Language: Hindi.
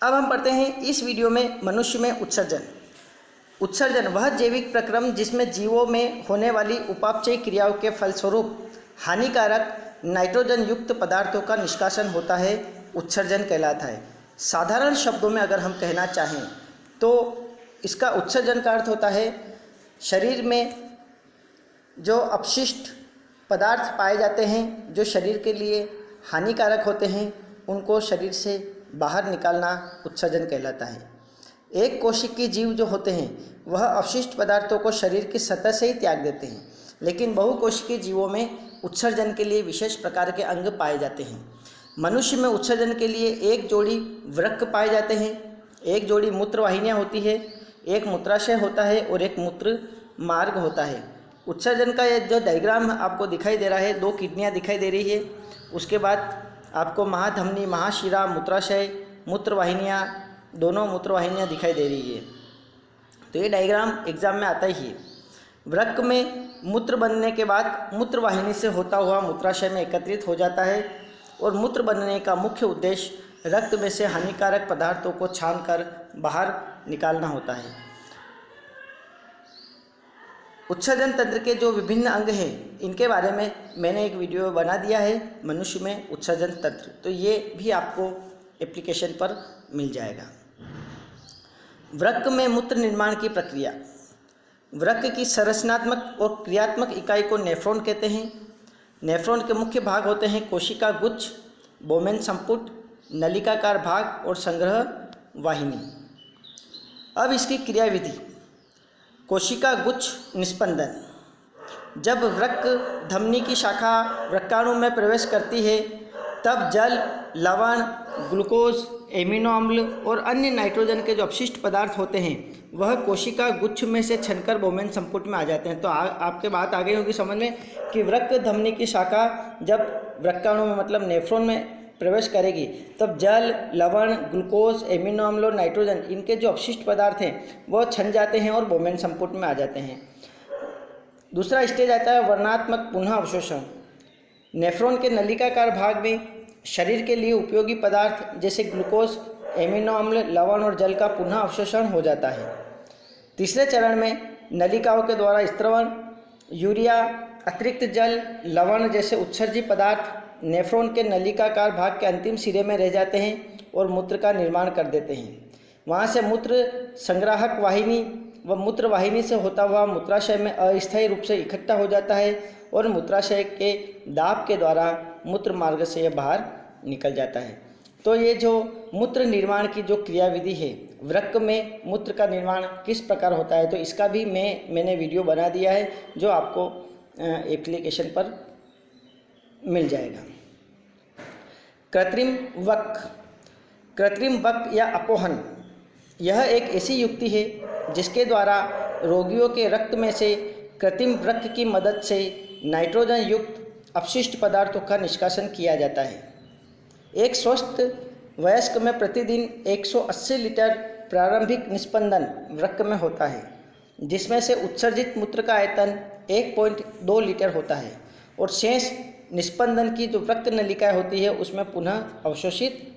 अब हम पढ़ते हैं इस वीडियो में मनुष्य में उत्सर्जन। उत्सर्जन वह जैविक प्रक्रम जिसमें जीवों में होने वाली उपापचयी क्रियाओं के फलस्वरूप हानिकारक नाइट्रोजन युक्त पदार्थों का निष्कासन होता है, उत्सर्जन कहलाता है। साधारण शब्दों में अगर हम कहना चाहें तो इसका उत्सर्जन का अर्थ होता है शरीर में जो अपशिष्ट पदार्थ पाए जाते हैं जो शरीर के लिए हानिकारक होते हैं उनको शरीर से बाहर निकालना उत्सर्जन कहलाता है। एक कोशिकीय जीव जो होते हैं वह अपशिष्ट पदार्थों को शरीर की सतह से ही त्याग देते हैं, लेकिन बहुकोशिकीय जीवों में उत्सर्जन के लिए विशेष प्रकार के अंग पाए जाते हैं। मनुष्य में उत्सर्जन के लिए एक जोड़ी वृक्क पाए जाते हैं, एक जोड़ी मूत्र वाहिनियाँ होती है, एक मूत्राशय होता है और एक मूत्र मार्ग होता है। उत्सर्जन का ये जो डायग्राम आपको दिखाई दे रहा है, 2 किडनियाँ दिखाई दे रही है, उसके बाद आपको महाधमनी, महाशिरा, मूत्राशय, मूत्रवाहिनियाँ, दोनों मूत्रवाहिनियाँ दिखाई दे रही है। तो ये डायग्राम एग्जाम में आता ही है। वृक्क में मूत्र बनने के बाद मूत्रवाहिनी से होता हुआ मूत्राशय में एकत्रित हो जाता है और मूत्र बनने का मुख्य उद्देश्य रक्त में से हानिकारक पदार्थों को छानकर बाहर निकालना होता है। उत्सर्जन तंत्र के जो विभिन्न अंग हैं इनके बारे में मैंने एक वीडियो बना दिया है, मनुष्य में उत्सर्जन तंत्र, तो ये भी आपको एप्लीकेशन पर मिल जाएगा। वृक्क में मूत्र निर्माण की प्रक्रिया। वृक्क की संरचनात्मक और क्रियात्मक इकाई को नेफ्रॉन कहते हैं। नेफ्रॉन के मुख्य भाग होते हैं कोशिका गुच्छ, बोमेन संपुट, नलिकाकार भाग और संग्रह वाहिनी। अब इसकी क्रियाविधि। कोशिका गुच्छ निस्पंदन। जब वृक्क धमनी की शाखा वृक्काणु में प्रवेश करती है तब जल, लवण, ग्लूकोज, एमिनो अम्ल और अन्य नाइट्रोजन के जो अपशिष्ट पदार्थ होते हैं वह कोशिका गुच्छ में से छनकर बोमेन संपुट में आ जाते हैं। तो आपके बात आ गई होगी समझ में कि वृक्क धमनी की शाखा जब वृक्काणु में मतलब नेफ्रॉन में प्रवेश करेगी तब जल, लवण, ग्लूकोज, एमिनो अम्ल और नाइट्रोजन इनके जो अपशिष्ट पदार्थ हैं वो छन जाते हैं और बोमेन संपुट में आ जाते हैं। दूसरा स्टेज आता है वर्णनात्मक पुनः अवशोषण। नेफ्रॉन के नलिकाकार भाग में शरीर के लिए उपयोगी पदार्थ जैसे ग्लूकोज, एमिनो अम्ल, लवण और जल का पुनः अवशोषण हो जाता है। तीसरे चरण में नलिकाओं के द्वारा स्त्रवण, यूरिया, अतिरिक्त जल, लवण जैसे उत्सर्जी पदार्थ नेफ्रॉन के नलिकाकार भाग के अंतिम सिरे में रह जाते हैं और मूत्र का निर्माण कर देते हैं। वहाँ से मूत्र संग्राहक वाहिनी व मूत्र वाहिनी से होता हुआ मूत्राशय में अस्थायी रूप से इकट्ठा हो जाता है और मूत्राशय के दाब के द्वारा मूत्र मार्ग से यह बाहर निकल जाता है। तो ये जो मूत्र निर्माण की जो क्रियाविधि है, वृक्क में मूत्र का निर्माण किस प्रकार होता है, तो इसका भी मैंने वीडियो बना दिया है जो आपको एप्लीकेशन पर मिल जाएगा। कृत्रिम वृक्क। कृत्रिम वृक्क या अपोहन यह एक ऐसी युक्ति है जिसके द्वारा रोगियों के रक्त में से कृत्रिम वृक्क की मदद से नाइट्रोजन युक्त अपशिष्ट पदार्थों का निष्कासन किया जाता है। एक स्वस्थ वयस्क में प्रतिदिन 180 लीटर प्रारंभिक निस्पंदन वृक्क में होता है, जिसमें से उत्सर्जित मूत्र का आयतन 1.2 लीटर होता है और शेष निस्पंदन की जो रक्त नलिकाएं होती है उसमें पुनः अवशोषित